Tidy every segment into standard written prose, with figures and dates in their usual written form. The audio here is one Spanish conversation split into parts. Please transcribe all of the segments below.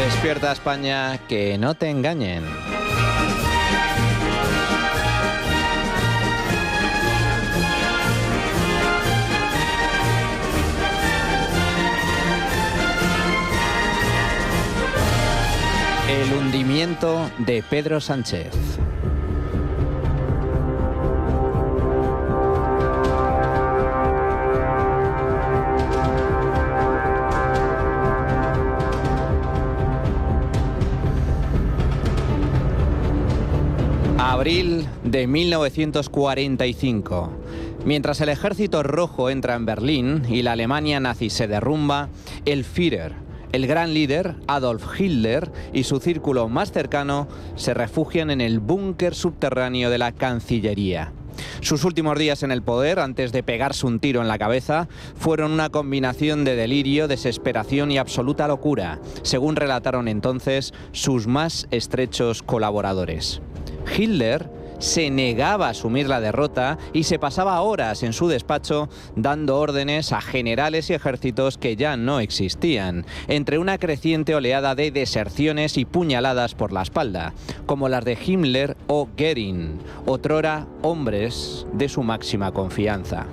Despierta España, que no te engañen. El hundimiento de Pedro Sánchez. Abril de 1945. Mientras el ejército rojo entra en Berlín y la Alemania nazi se derrumba, el Führer, el gran líder, Adolf Hitler, y su círculo más cercano se refugian en el búnker subterráneo de la Cancillería. Sus últimos días en el poder, antes de pegarse un tiro en la cabeza, fueron una combinación de delirio, desesperación y absoluta locura, según relataron entonces sus más estrechos colaboradores. Hitler se negaba a asumir la derrota y se pasaba horas en su despacho dando órdenes a generales y ejércitos que ya no existían, entre una creciente oleada de deserciones y puñaladas por la espalda, como las de Himmler o Göring, otrora hombres de su máxima confianza.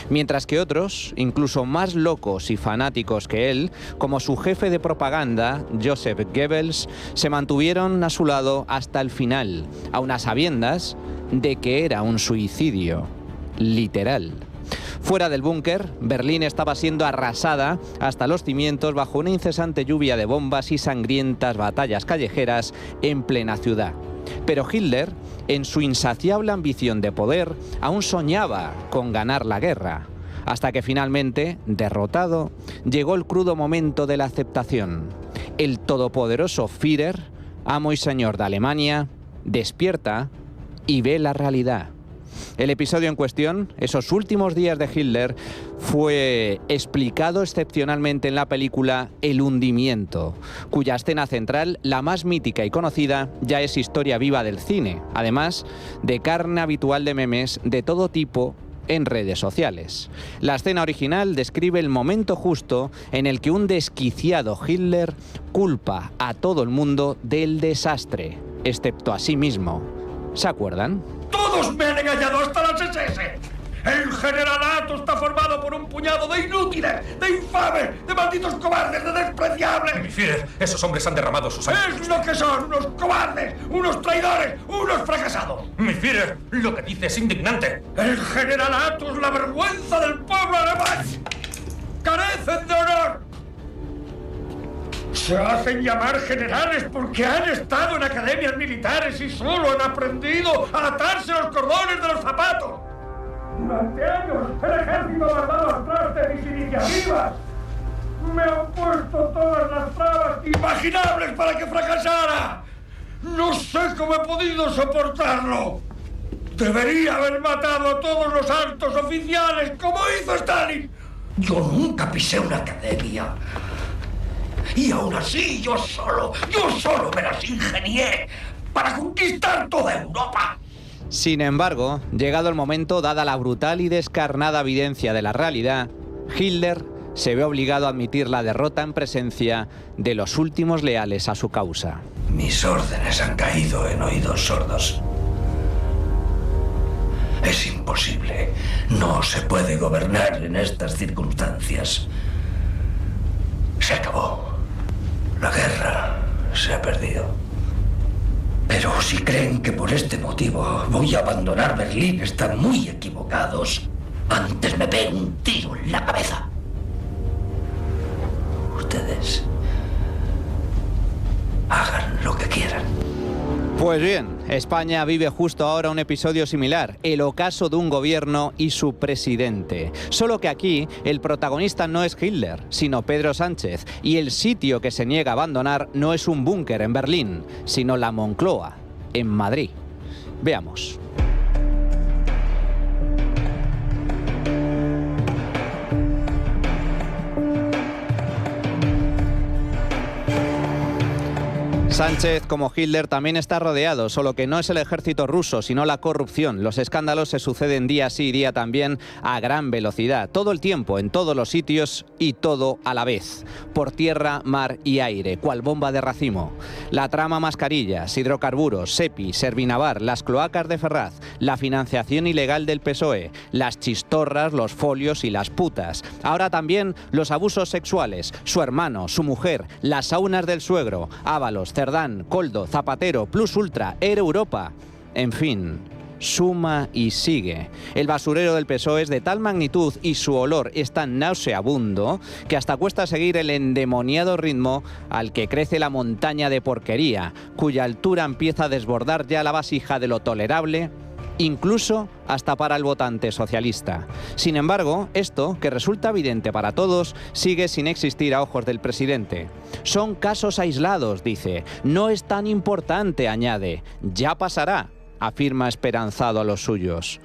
Mientras que otros, incluso más locos y fanáticos que él, como su jefe de propaganda, Joseph Goebbels, se mantuvieron a su lado hasta el final, aun a sabiendas de que era un suicidio literal. Fuera del búnker, Berlín estaba siendo arrasada hasta los cimientos bajo una incesante lluvia de bombas y sangrientas batallas callejeras en plena ciudad. Pero Hitler, en su insaciable ambición de poder, aún soñaba con ganar la guerra, hasta que finalmente, derrotado, llegó el crudo momento de la aceptación. El todopoderoso Führer, amo y señor de Alemania, despierta y ve la realidad. El episodio en cuestión, esos últimos días de Hitler, fue explicado excepcionalmente en la película El hundimiento, cuya escena central, la más mítica y conocida, ya es historia viva del cine, además de carne habitual de memes de todo tipo en redes sociales. La escena original describe el momento justo en el que un desquiciado Hitler culpa a todo el mundo del desastre, excepto a sí mismo. ¿Se acuerdan? ¡Todos me han engañado, hasta las SS! El generalato está formado por un puñado de inútiles, de infames, de malditos cobardes, de despreciables. Mi Führer, esos hombres han derramado su sangre. ¡Es lo que son! ¡Unos cobardes! ¡Unos traidores! ¡Unos fracasados! Mi Führer, lo que dice es indignante. El generalato es la vergüenza del pueblo alemán. ¡Carecen de honor! Se hacen llamar generales porque han estado en academias militares y solo han aprendido a atarse los cordones de los zapatos. Durante años el ejército ha dado atrás de mis iniciativas. Me han puesto todas las trabas imaginables para que fracasara. No sé cómo he podido soportarlo. Debería haber matado a todos los altos oficiales como hizo Stalin. Yo nunca pisé una academia. Y aún así, yo solo me las ingenié para conquistar toda Europa. Sin embargo, llegado el momento, dada la brutal y descarnada evidencia de la realidad, Hitler se ve obligado a admitir la derrota en presencia de los últimos leales a su causa. Mis órdenes han caído en oídos sordos. Es imposible. No se puede gobernar en estas circunstancias. Se acabó. La guerra se ha perdido. Pero si creen que por este motivo voy a abandonar Berlín, están muy equivocados. Antes me pego un tiro en la cabeza. Ustedes hagan lo que quieran. Pues bien, España vive justo ahora un episodio similar, el ocaso de un gobierno y su presidente. Solo que aquí el protagonista no es Hitler, sino Pedro Sánchez, y el sitio que se niega a abandonar no es un búnker en Berlín, sino la Moncloa, en Madrid. Veamos. Sánchez, como Hitler, también está rodeado, solo que no es el ejército ruso, sino la corrupción. Los escándalos se suceden día sí y día también a gran velocidad, todo el tiempo, en todos los sitios y todo a la vez, por tierra, mar y aire, cual bomba de racimo. La trama mascarillas, hidrocarburos, SEPI, Servinavar, las cloacas de Ferraz, la financiación ilegal del PSOE, las chistorras, los folios y las putas. Ahora también los abusos sexuales, su hermano, su mujer, las saunas del suegro, Ábalos, Cerdán, Koldo, Zapatero, Plus Ultra, Air Europa. En fin, suma y sigue. El basurero del PSOE es de tal magnitud y su olor es tan nauseabundo que hasta cuesta seguir el endemoniado ritmo al que crece la montaña de porquería, cuya altura empieza a desbordar ya la vasija de lo tolerable, incluso hasta para el votante socialista. Sin embargo, esto, que resulta evidente para todos, sigue sin existir a ojos del presidente. Son casos aislados, dice. No es tan importante, añade. Ya pasará, afirma esperanzado a los suyos.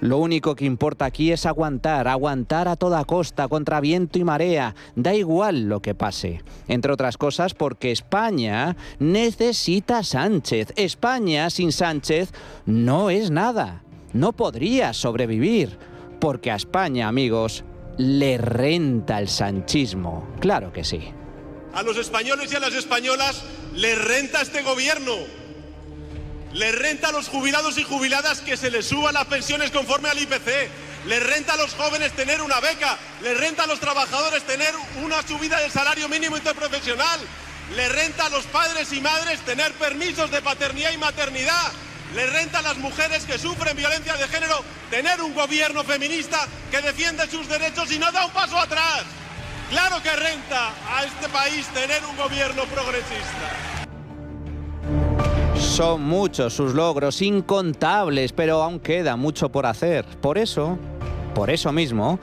Lo único que importa aquí es aguantar a toda costa, contra viento y marea. Da igual lo que pase. Entre otras cosas porque España necesita a Sánchez. España sin Sánchez no es nada. No podría sobrevivir. Porque a España, amigos, le renta el sanchismo. Claro que sí. A los españoles y a las españolas les renta este gobierno. Les renta a los jubilados y jubiladas que se les suban las pensiones conforme al IPC. Les renta a los jóvenes tener una beca. Les renta a los trabajadores tener una subida del salario mínimo interprofesional. Les renta a los padres y madres tener permisos de paternidad y maternidad. Les renta a las mujeres que sufren violencia de género tener un gobierno feminista que defiende sus derechos y no da un paso atrás. Claro que renta a este país tener un gobierno progresista. Son muchos sus logros, incontables, pero aún queda mucho por hacer. Por eso mismo,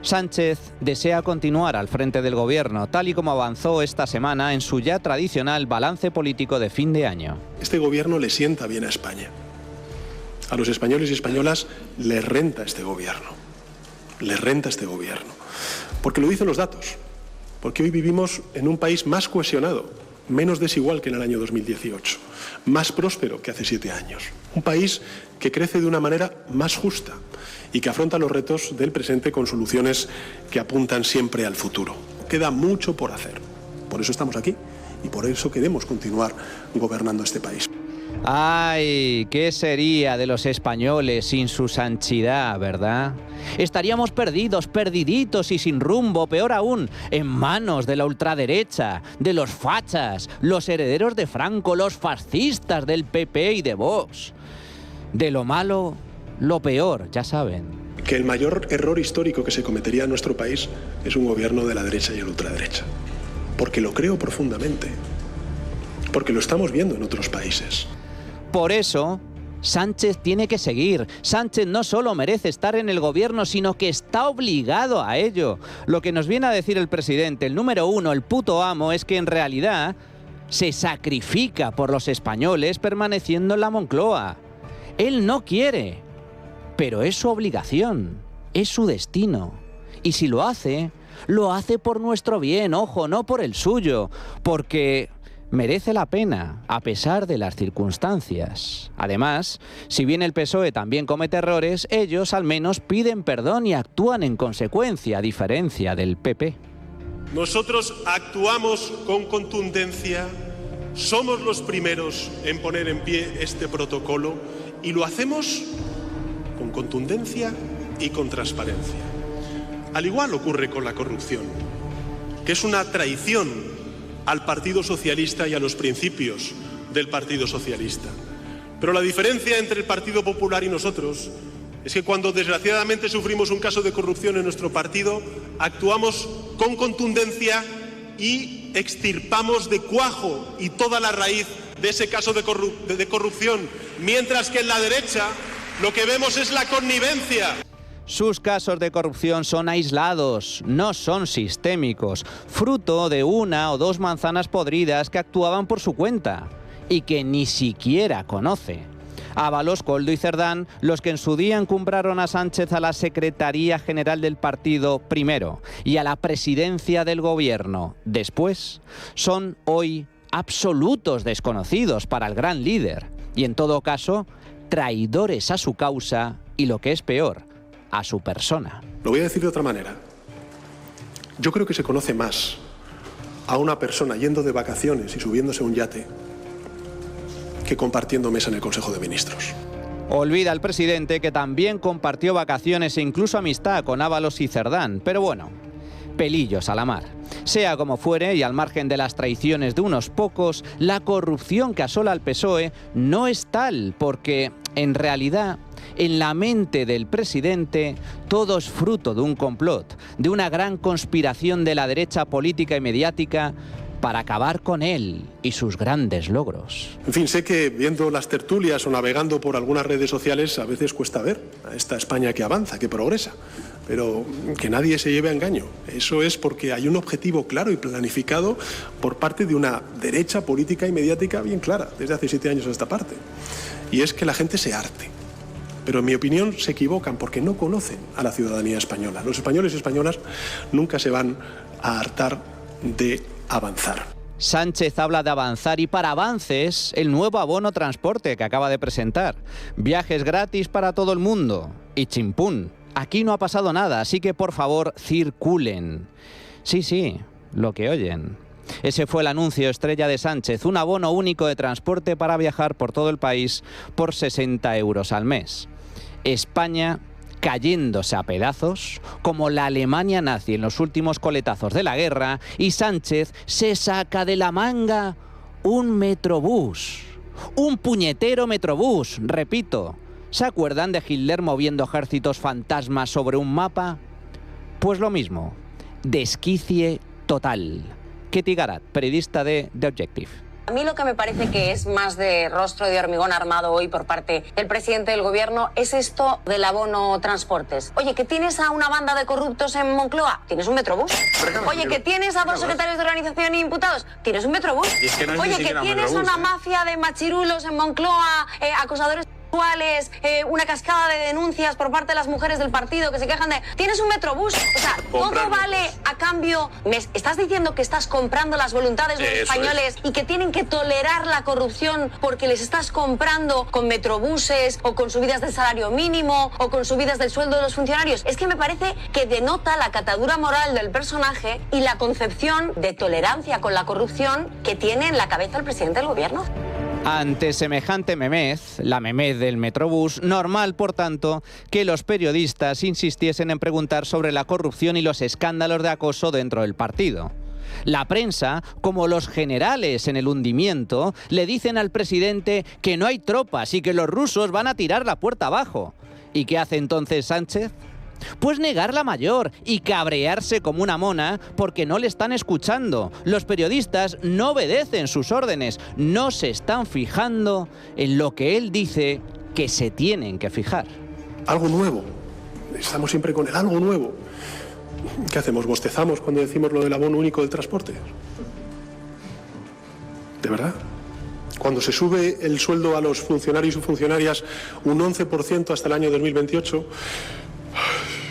Sánchez desea continuar al frente del gobierno, tal y como avanzó esta semana en su ya tradicional balance político de fin de año. Este gobierno le sienta bien a España. A los españoles y españolas les renta este gobierno. Les renta este gobierno. Porque lo dicen los datos. Porque hoy vivimos en un país más cohesionado, menos desigual que en el año 2018, más próspero que hace 7 años. Un país que crece de una manera más justa y que afronta los retos del presente con soluciones que apuntan siempre al futuro. Queda mucho por hacer. Por eso estamos aquí y por eso queremos continuar gobernando este país. ¡Ay! ¿Qué sería de los españoles sin su sanchidad, verdad? Estaríamos perdidos, perdiditos y sin rumbo, peor aún, en manos de la ultraderecha, de los fachas, los herederos de Franco, los fascistas del PP y de Vox. De lo malo, lo peor, ya saben. Que el mayor error histórico que se cometería en nuestro país es un gobierno de la derecha y la ultraderecha. Porque lo creo profundamente. Porque lo estamos viendo en otros países. Por eso, Sánchez tiene que seguir. Sánchez no solo merece estar en el gobierno, sino que está obligado a ello. Lo que nos viene a decir el presidente, el número uno, el puto amo, es que en realidad se sacrifica por los españoles permaneciendo en la Moncloa. Él no quiere, pero es su obligación, es su destino. Y si lo hace por nuestro bien, ojo, no por el suyo, porque merece la pena, a pesar de las circunstancias. Además, si bien el PSOE también comete errores, ellos al menos piden perdón y actúan en consecuencia, a diferencia del PP. Nosotros actuamos con contundencia, somos los primeros en poner en pie este protocolo y lo hacemos con contundencia y con transparencia. Al igual ocurre con la corrupción, que es una traición al Partido Socialista y a los principios del Partido Socialista. Pero la diferencia entre el Partido Popular y nosotros es que cuando desgraciadamente sufrimos un caso de corrupción en nuestro partido, actuamos con contundencia y extirpamos de cuajo y toda la raíz de ese caso de corrupción, mientras que en la derecha lo que vemos es la connivencia. Sus casos de corrupción son aislados, no son sistémicos, fruto de 1 o 2 manzanas podridas que actuaban por su cuenta y que ni siquiera conoce. Ábalos, Koldo y Cerdán, los que en su día encumbraron a Sánchez a la Secretaría General del partido primero y a la presidencia del gobierno después, son hoy absolutos desconocidos para el gran líder y, en todo caso, traidores a su causa y, lo que es peor, a su persona. Lo voy a decir de otra manera. Yo creo que se conoce más a una persona yendo de vacaciones y subiéndose a un yate que compartiendo mesa en el Consejo de Ministros. Olvida el presidente que también compartió vacaciones e incluso amistad con Ábalos y Cerdán, pero bueno, pelillos a la mar. Sea como fuere, y al margen de las traiciones de unos pocos, la corrupción que asola al PSOE no es tal, porque en realidad, en la mente del presidente, todo es fruto de un complot, de una gran conspiración de la derecha política y mediática para acabar con él y sus grandes logros. En fin, sé que viendo las tertulias o navegando por algunas redes sociales a veces cuesta ver a esta España que avanza, que progresa, pero que nadie se lleve a engaño. Eso es porque hay un objetivo claro y planificado por parte de una derecha política y mediática bien clara, desde hace 7 años a esta parte, y es que la gente se harte. Pero en mi opinión se equivocan porque no conocen a la ciudadanía española. Los españoles y españolas nunca se van a hartar de avanzar. Sánchez habla de avanzar y para avances el nuevo abono transporte que acaba de presentar. Viajes gratis para todo el mundo. Y chimpún, aquí no ha pasado nada, así que por favor circulen. Sí, lo que oyen. Ese fue el anuncio estrella de Sánchez, un abono único de transporte para viajar por todo el país por 60 euros al mes. España cayéndose a pedazos, como la Alemania nazi en los últimos coletazos de la guerra, y Sánchez se saca de la manga un metrobús. Un puñetero metrobús, repito. ¿Se acuerdan de Hitler moviendo ejércitos fantasmas sobre un mapa? Pues lo mismo. Desquicie total. Katy Garat, periodista de The Objective. A mí lo que me parece que es más de rostro de hormigón armado hoy por parte del presidente del gobierno es esto del abono transportes. Oye, ¿que tienes a una banda de corruptos en Moncloa? ¿Tienes un metrobús? Oye, ¿que tienes a 2 secretarios de organización imputados? ¿Tienes un metrobús? Oye, ¿que tienes una mafia de machirulos en Moncloa, acosadores sexuales, una cascada de denuncias por parte de las mujeres del partido que se quejan de... ¿Tienes un metrobús? O sea, todo vale a cambio... ¿Me estás diciendo que estás comprando las voluntades de los españoles y que tienen que tolerar la corrupción porque les estás comprando con metrobuses o con subidas del salario mínimo o con subidas del sueldo de los funcionarios? Es que me parece que denota la catadura moral del personaje y la concepción de tolerancia con la corrupción que tiene en la cabeza el presidente del gobierno. Ante semejante memez, la memez del metrobús, normal, por tanto, que los periodistas insistiesen en preguntar sobre la corrupción y los escándalos de acoso dentro del partido. La prensa, como los generales en el hundimiento, le dicen al presidente que no hay tropas y que los rusos van a tirar la puerta abajo. ¿Y qué hace entonces Sánchez? Pues negar la mayor y cabrearse como una mona porque no le están escuchando. Los periodistas no obedecen sus órdenes, no se están fijando en lo que él dice que se tienen que fijar. Algo nuevo. Estamos siempre con el algo nuevo. ¿Qué hacemos? ¿Bostezamos cuando decimos lo del abono único del transporte? ¿De verdad? Cuando se sube el sueldo a los funcionarios y funcionarias un 11% hasta el año 2028...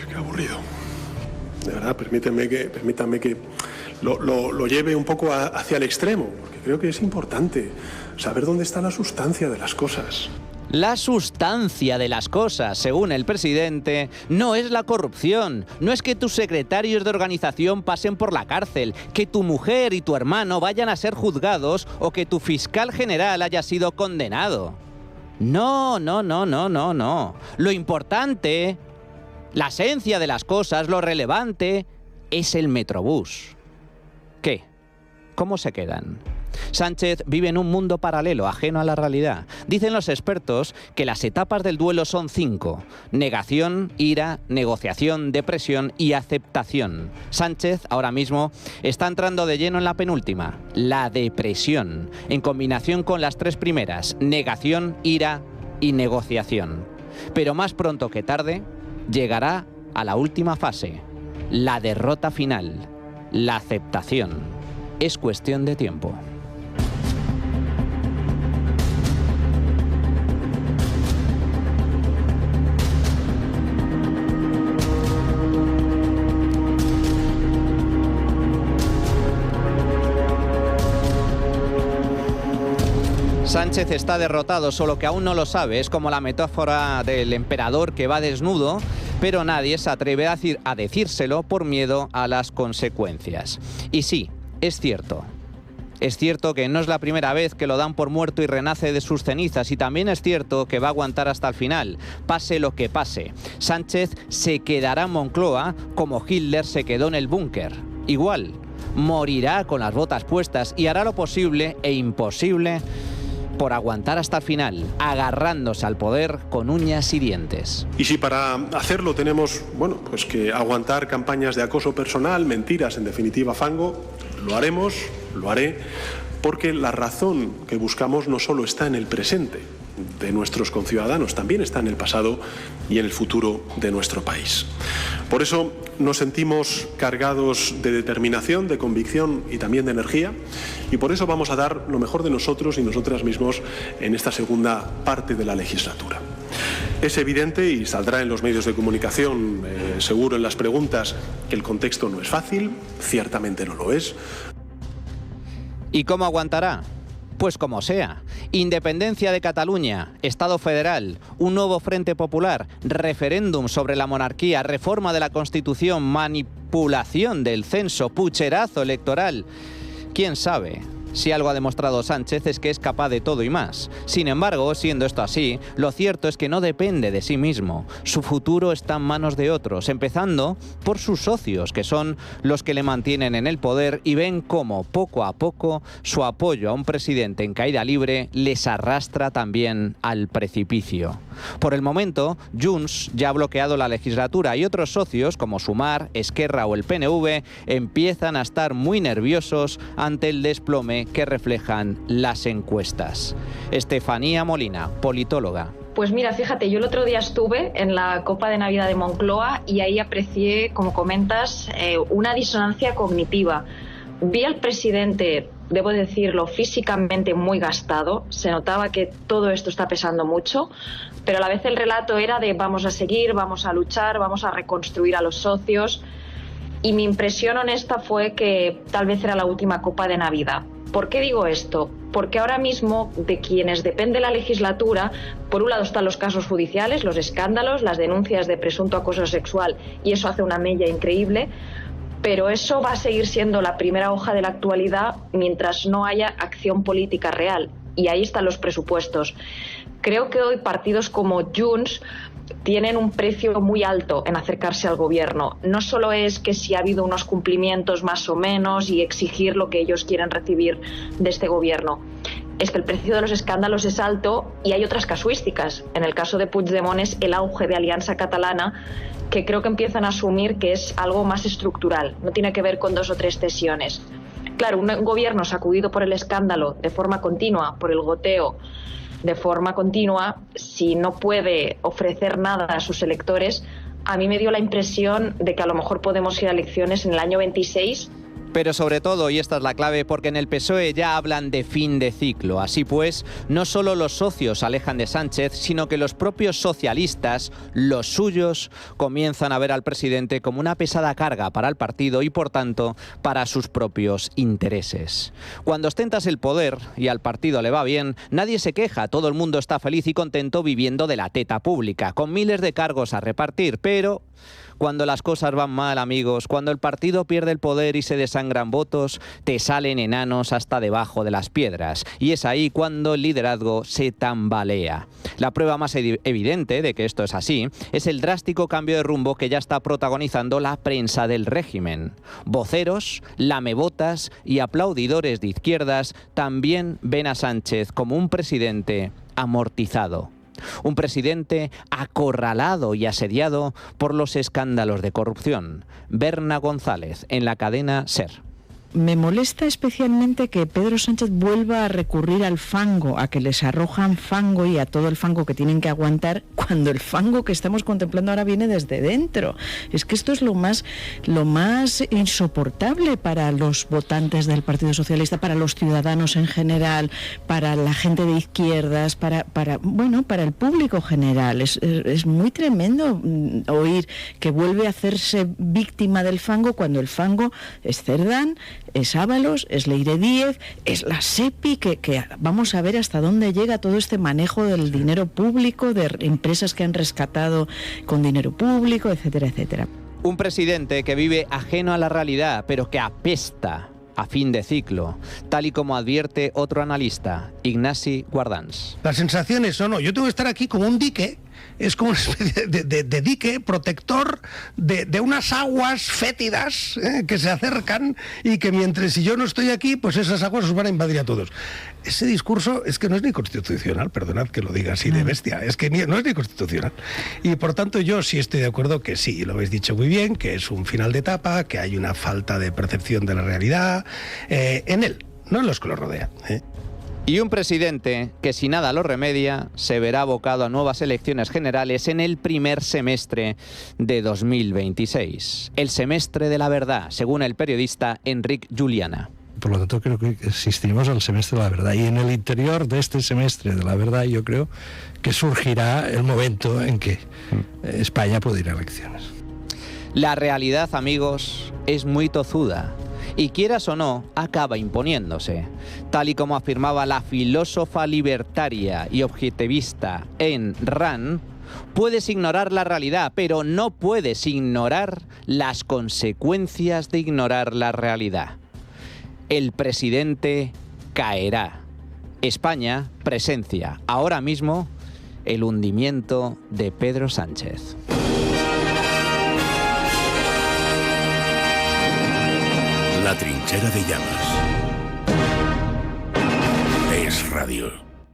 Qué aburrido. De verdad, permítanme que lo lleve un poco hacia el extremo, porque creo que es importante saber dónde está la sustancia de las cosas. La sustancia de las cosas, según el presidente, no es la corrupción, no es que tus secretarios de organización pasen por la cárcel, que tu mujer y tu hermano vayan a ser juzgados o que tu fiscal general haya sido condenado. No. Lo importante, la esencia de las cosas, lo relevante, es el metrobús. ¿Qué? ¿Cómo se quedan? Sánchez vive en un mundo paralelo, ajeno a la realidad. Dicen los expertos que las etapas del duelo son 5. Negación, ira, negociación, depresión y aceptación. Sánchez, ahora mismo, está entrando de lleno en la penúltima, la depresión, en combinación con las 3 primeras, negación, ira y negociación. Pero más pronto que tarde, llegará a la última fase, la derrota final, la aceptación. Es cuestión de tiempo. Sánchez está derrotado, solo que aún no lo sabe. Es como la metáfora del emperador que va desnudo, pero nadie se atreve a decírselo por miedo a las consecuencias. Y sí, es cierto. Es cierto que no es la primera vez que lo dan por muerto y renace de sus cenizas, y también es cierto que va a aguantar hasta el final, pase lo que pase. Sánchez se quedará en Moncloa como Hitler se quedó en el búnker. Igual, morirá con las botas puestas y hará lo posible e imposible por aguantar hasta el final, agarrándose al poder con uñas y dientes. Y si para hacerlo tenemos, pues que aguantar campañas de acoso personal, mentiras, en definitiva fango, lo haremos, lo haré, porque la razón que buscamos no solo está en el presente de nuestros conciudadanos, también está en el pasado y en el futuro de nuestro país. Por eso nos sentimos cargados de determinación, de convicción y también de energía, y por eso vamos a dar lo mejor de nosotros y nosotras mismos en esta segunda parte de la legislatura. Es evidente, y saldrá en los medios de comunicación, seguro en las preguntas, que el contexto no es fácil, ciertamente no lo es. ¿Y cómo aguantará? Pues como sea. Independencia de Cataluña, Estado federal, un nuevo Frente Popular, referéndum sobre la monarquía, reforma de la Constitución, manipulación del censo, pucherazo electoral. ¿Quién sabe? Si algo ha demostrado Sánchez es que es capaz de todo y más. Sin embargo, siendo esto así, lo cierto es que no depende de sí mismo. Su futuro está en manos de otros, empezando por sus socios, que son los que le mantienen en el poder y ven cómo, poco a poco, su apoyo a un presidente en caída libre les arrastra también al precipicio. Por el momento, Junts ya ha bloqueado la legislatura y otros socios, como Sumar, Esquerra o el PNV, empiezan a estar muy nerviosos ante el desplome que reflejan las encuestas. Estefanía Molina, politóloga. Pues mira, fíjate, yo el otro día estuve en la Copa de Navidad de Moncloa y ahí aprecié, como comentas, una disonancia cognitiva. Vi al presidente, debo decirlo, físicamente muy gastado. Se notaba que todo esto está pesando mucho, pero a la vez el relato era de vamos a seguir, vamos a luchar, vamos a reconstruir a los socios. Y mi impresión honesta fue que tal vez era la última Copa de Navidad. ¿Por qué digo esto? Porque ahora mismo de quienes depende la legislatura, por un lado están los casos judiciales, los escándalos, las denuncias de presunto acoso sexual, y eso hace una mella increíble, pero eso va a seguir siendo la primera hoja de la actualidad mientras no haya acción política real, y ahí están los presupuestos. Creo que hoy partidos como Junts tienen un precio muy alto en acercarse al gobierno. No solo es que si ha habido unos cumplimientos más o menos y exigir lo que ellos quieren recibir de este gobierno. Es que el precio de los escándalos es alto y hay otras casuísticas. En el caso de Puigdemont es el auge de Alianza Catalana, que creo que empiezan a asumir que es algo más estructural. No tiene que ver con 2 o 3 cesiones. Claro, un gobierno sacudido por el escándalo de forma continua, por el goteo, de forma continua, si no puede ofrecer nada a sus electores, a mí me dio la impresión de que a lo mejor podemos ir a elecciones en el año 26. Pero sobre todo, y esta es la clave, porque en el PSOE ya hablan de fin de ciclo. Así pues, no solo los socios alejan de Sánchez, sino que los propios socialistas, los suyos, comienzan a ver al presidente como una pesada carga para el partido y, por tanto, para sus propios intereses. Cuando ostentas el poder y al partido le va bien, nadie se queja, todo el mundo está feliz y contento viviendo de la teta pública, con miles de cargos a repartir, pero cuando las cosas van mal, amigos, cuando el partido pierde el poder y se desangran votos, te salen enanos hasta debajo de las piedras. Y es ahí cuando el liderazgo se tambalea. La prueba más evidente de que esto es así es el drástico cambio de rumbo que ya está protagonizando la prensa del régimen. Voceros, lamebotas y aplaudidores de izquierdas también ven a Sánchez como un presidente amortizado. Un presidente acorralado y asediado por los escándalos de corrupción. Berna González, en la cadena SER. Me molesta especialmente que Pedro Sánchez vuelva a recurrir al fango, a que les arrojan fango y a todo el fango que tienen que aguantar, cuando el fango que estamos contemplando ahora viene desde dentro. Es que esto es lo más insoportable para los votantes del Partido Socialista, para los ciudadanos en general, para la gente de izquierdas, para el público general. Es muy tremendo oír que vuelve a hacerse víctima del fango cuando el fango es Cerdán, es Ábalos, es Leire Díez, es la SEPI, que vamos a ver hasta dónde llega todo este manejo del dinero público, de empresas que han rescatado con dinero público, etcétera, etcétera. Un presidente que vive ajeno a la realidad, pero que apesta a fin de ciclo, tal y como advierte otro analista, Ignasi Guardans. Las sensaciones son, yo tengo que estar aquí como un dique, es como una especie de dique protector de unas aguas fétidas que se acercan y que mientras si yo no estoy aquí, pues esas aguas os van a invadir a todos. Ese discurso es que no es ni constitucional, perdonad que lo diga así de bestia, es que no es ni constitucional. Y por tanto yo sí estoy de acuerdo que sí, lo habéis dicho muy bien, que es un final de etapa, que hay una falta de percepción de la realidad en él, no en los que lo rodean. Y un presidente que si nada lo remedia se verá abocado a nuevas elecciones generales en el primer semestre de 2026. El semestre de la verdad, según el periodista Enric Juliana. Por lo tanto, creo que asistimos al semestre de la verdad. Y en el interior de este semestre de la verdad, yo creo que surgirá el momento en que España puede ir a elecciones. La realidad, amigos, es muy tozuda. Y quieras o no, acaba imponiéndose. Tal y como afirmaba la filósofa libertaria y objetivista Ayn Rand, puedes ignorar la realidad, pero no puedes ignorar las consecuencias de ignorar la realidad. El presidente caerá. España presencia ahora mismo el hundimiento de Pedro Sánchez. La trinchera de llamas. Es radio.